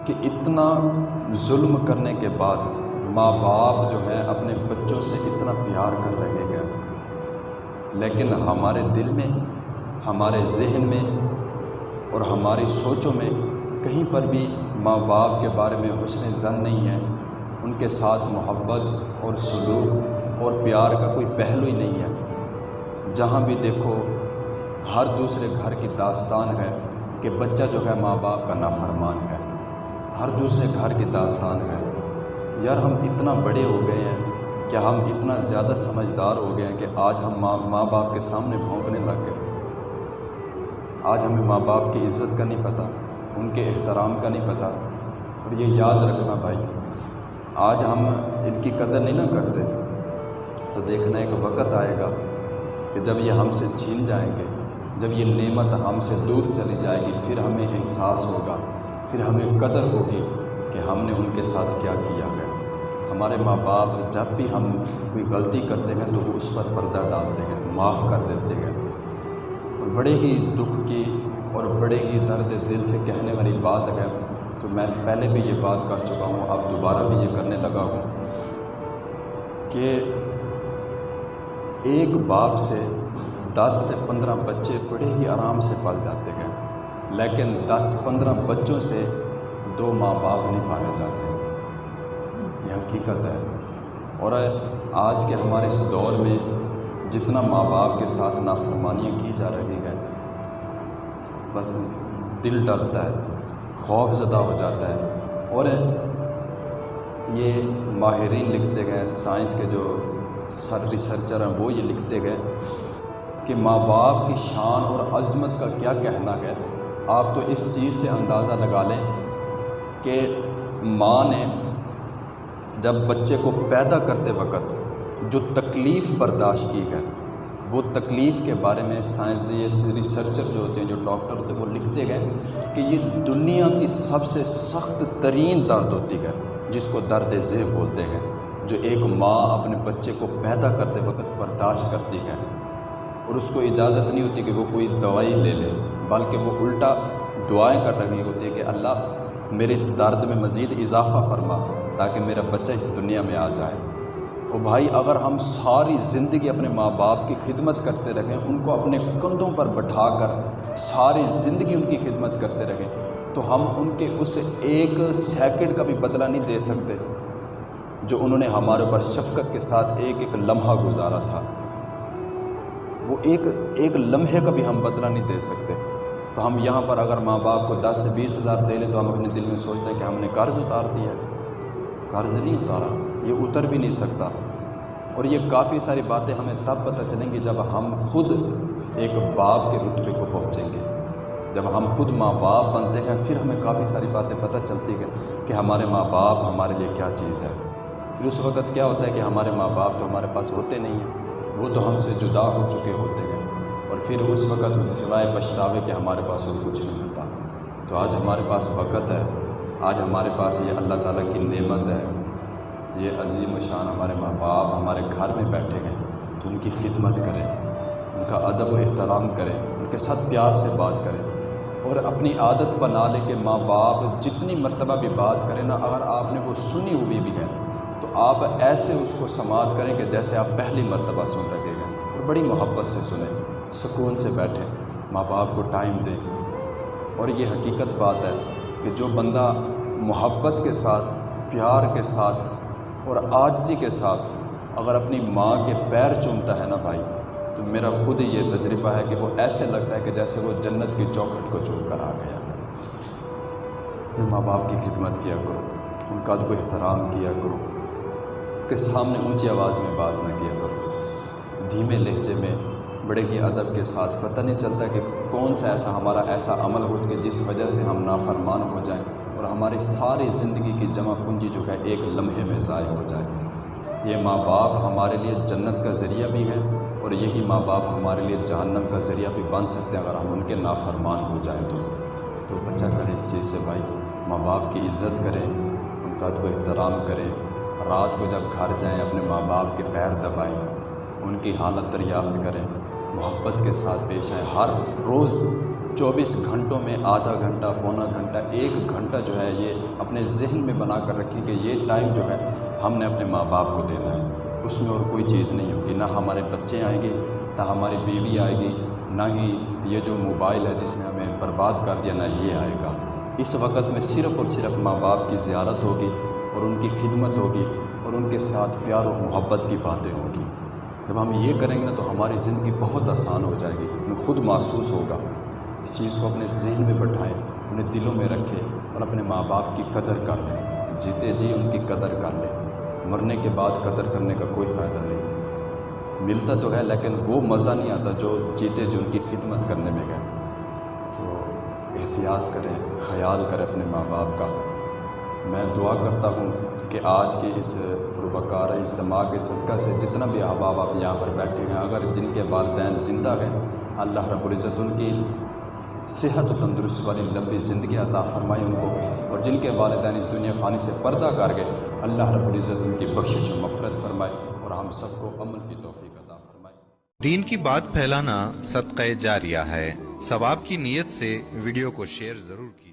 کہ اتنا ظلم کرنے کے بعد ماں باپ جو ہے اپنے بچوں سے اتنا پیار کر رہے ہیں، لیکن ہمارے دل میں، ہمارے ذہن میں اور ہماری سوچوں میں کہیں پر بھی ماں باپ کے بارے میں حسن ظن نہیں ہے، ان کے ساتھ محبت اور سلوک اور پیار کا کوئی پہلو ہی نہیں ہے۔ جہاں بھی دیکھو ہر دوسرے گھر کی داستان ہے کہ بچہ جو ہے ماں باپ کا نافرمان ہے، ہر دوسرے گھر کی داستان ہے۔ یار ہم اتنا بڑے ہو گئے ہیں کہ ہم اتنا زیادہ سمجھدار ہو گئے ہیں کہ آج ہم ماں باپ کے سامنے بھونکنے لگ گئے۔ آج ہمیں ماں باپ کی عزت کا نہیں پتہ، ان کے احترام کا نہیں پتہ۔ اور یہ یاد رکھنا بھائی، آج ہم ان کی قدر نہیں نہ کرتے تو دیکھنا ایک وقت آئے گا کہ جب یہ ہم سے چھین جائیں گے، جب یہ نعمت ہم سے دور چلی جائے گی، پھر ہمیں احساس ہوگا، پھر ہمیں قدر ہوگی کہ ہم نے ان کے ساتھ کیا کیا ہے۔ ہمارے ماں باپ جب بھی ہم کوئی غلطی کرتے ہیں تو وہ اس پر پردہ ڈالتے ہیں، معاف کر دیتے ہیں۔ اور بڑے ہی دکھ کی اور بڑے ہی درد دل سے کہنے والی بات ہے تو میں پہلے بھی یہ بات کر چکا ہوں، اب دوبارہ بھی یہ کرنے لگا ہوں کہ ایک باپ سے 10 سے 15 بچے بڑے ہی آرام سے پل جاتے ہیں، لیکن 10-15 بچوں سے 2 ماں باپ نہیں پالے جاتے۔ یہ حقیقت ہے۔ اور آج کے ہمارے اس دور میں جتنا ماں باپ کے ساتھ نافرمانیاں کی جا رہی ہے، بس دل ڈرتا ہے، خوف زدہ ہو جاتا ہے۔ اور یہ ماہرین لکھتے گئے، سائنس کے جو ریسرچر ہیں وہ یہ لکھتے گئے کہ ماں باپ کی شان اور عظمت کا کیا کہنا ہے۔ آپ تو اس چیز سے اندازہ لگا لیں کہ ماں نے جب بچے کو پیدا کرتے وقت جو تکلیف برداشت کی ہے، وہ تکلیف کے بارے میں سائنس ریسرچر جو ہوتے ہیں، جو ڈاکٹر ہوتے ہیں، وہ لکھتے گئے کہ یہ دنیا کی سب سے سخت ترین درد ہوتی ہے، جس کو درد ذہ بولتے ہیں، جو ایک ماں اپنے بچے کو پیدا کرتے وقت برداشت کرتی ہے۔ اور اس کو اجازت نہیں ہوتی کہ وہ کوئی دوائی لے لے، بلکہ وہ الٹا دعائیں کر رہی ہوتی ہے کہ اللہ میرے اس درد میں مزید اضافہ فرما تاکہ میرا بچہ اس دنیا میں آ جائے۔ اور بھائی اگر ہم ساری زندگی اپنے ماں باپ کی خدمت کرتے رہیں، ان کو اپنے کندھوں پر بٹھا کر ساری زندگی ان کی خدمت کرتے رہیں، تو ہم ان کے اس ایک سیکنڈ کا بھی بدلہ نہیں دے سکتے جو انہوں نے ہمارے اوپر شفقت کے ساتھ ایک لمحہ گزارا تھا۔ وہ ایک لمحے کا بھی ہم بدلہ نہیں دے سکتے۔ تو ہم یہاں پر اگر ماں باپ کو 10 سے 20 ہزار دے لیں تو ہم اپنے دل میں سوچتے ہیں کہ ہم نے قرض اتار دیا ہے۔ قرض نہیں اتارا، یہ اتر بھی نہیں سکتا۔ اور یہ کافی ساری باتیں ہمیں تب پتہ چلیں گی جب ہم خود ایک باپ کے رتبے کو پہنچیں گے۔ جب ہم خود ماں باپ بنتے ہیں پھر ہمیں کافی ساری باتیں پتہ چلتی ہیں کہ ہمارے ماں باپ ہمارے لیے کیا چیز ہے۔ پھر اس وقت کیا ہوتا ہے کہ ہمارے ماں باپ تو ہمارے پاس ہوتے نہیں ہیں، وہ تو ہم سے جدا ہو چکے ہوتے ہیں، اور پھر اس وقت سوائے پچھتاوے کہ ہمارے پاس اور کچھ نہیں ہوتا۔ تو آج ہمارے پاس وقت ہے، آج ہمارے پاس یہ اللہ تعالیٰ کی نعمت ہے، یہ عظیم شان ہمارے ماں باپ ہمارے گھر میں بیٹھے ہیں، تو ان کی خدمت کریں، ان کا ادب و احترام کریں، ان کے ساتھ پیار سے بات کریں، اور اپنی عادت بنا لیں کہ ماں باپ جتنی مرتبہ بھی بات کریں نا، اگر آپ نے وہ سنی ہوئی بھی ہے تو آپ ایسے اس کو سماعت کریں کہ جیسے آپ پہلی مرتبہ سن رہے ہیں، اور بڑی محبت سے سنیں، سکون سے بیٹھیں، ماں باپ کو ٹائم دیں۔ اور یہ حقیقت بات ہے کہ جو بندہ محبت کے ساتھ، پیار کے ساتھ اور عاجزی کے ساتھ اگر اپنی ماں کے پیر چومتا ہے نا بھائی، تو میرا خود یہ تجربہ ہے کہ وہ ایسے لگتا ہے کہ جیسے وہ جنت کی چوکھٹ کو چوم کر آ گیا۔ اپنے ماں باپ کی خدمت کیا کرو، ان کا ادب و احترام کیا کرو، کے سامنے اونچی آواز میں بات نہ کیا کرو، دھیمے لہجے میں بڑے ہی ادب کے ساتھ۔ پتہ نہیں چلتا کہ کون سا ہمارا ایسا عمل ہو کہ جس وجہ سے ہم نافرمان ہو جائیں اور ہماری ساری زندگی کی جمع پونجی جو ہے ایک لمحے میں ضائع ہو جائے۔ یہ ماں باپ ہمارے لیے جنت کا ذریعہ بھی ہے، اور یہی ماں باپ ہمارے لیے جہنم کا ذریعہ بھی بن سکتے ہیں اگر ہم ان کے نافرمان ہو جائیں تو بچا کریں اس چیز سے بھائی، ماں باپ کی عزت کریں، ان کا ادب و احترام کریں، رات کو جب گھر جائیں اپنے ماں باپ کے پیر دبائیں، ان کی حالت دریافت کریں، محبت کے ساتھ پیش آئیں، ہر روز 24 گھنٹوں میں آدھا گھنٹہ، پونا گھنٹہ، 1 گھنٹہ جو ہے یہ اپنے ذہن میں بنا کر رکھیں کہ یہ ٹائم جو ہے ہم نے اپنے ماں باپ کو دینا ہے، اس میں اور کوئی چیز نہیں ہوگی، نہ ہمارے بچے آئیں گے، نہ ہماری بیوی آئے گی، نہ ہی یہ جو موبائل ہے جس نے ہمیں برباد کر دیا، نہ یہ آئے گا۔ اس وقت میں صرف اور صرف ماں باپ کی زیارت ہوگی اور ان کی خدمت ہوگی اور ان کے ساتھ پیار و محبت کی باتیں ہوں گی۔ جب ہم یہ کریں گے تو ہماری زندگی بہت آسان ہو جائے گی، ہمیں خود محسوس ہوگا۔ اس چیز کو اپنے ذہن میں بٹھائیں، انہیں دلوں میں رکھیں اور اپنے ماں باپ کی قدر کر لیں۔ جیتے جی ان کی قدر کر لیں، مرنے کے بعد قدر کرنے کا کوئی فائدہ نہیں، ملتا تو ہے لیکن وہ مزہ نہیں آتا جو جیتے جی ان کی خدمت کرنے میں گئے۔ تو احتیاط کریں، خیال کریں اپنے ماں باپ کا۔ میں دعا کرتا ہوں کہ آج کے اس پروقار اجتماع کے صدقہ سے جتنا بھی احباب آپ یہاں پر بیٹھے ہیں، اگر جن کے والدین زندہ ہیں، اللہ رب العزت ان کی صحت و تندرست والی لمبی زندگی عطا فرمائے ان کو، اور جن کے والدین اس دنیا فانی سے پردہ کر گئے، اللہ رب العزت ان کی بخشش و مغفرت فرمائے اور ہم سب کو عمل کی توفیق عطا فرمائے۔ دین کی بات پھیلانا صدقہ جاریہ ہے، ثواب کی نیت سے ویڈیو کو شیئر ضرور کیجیے۔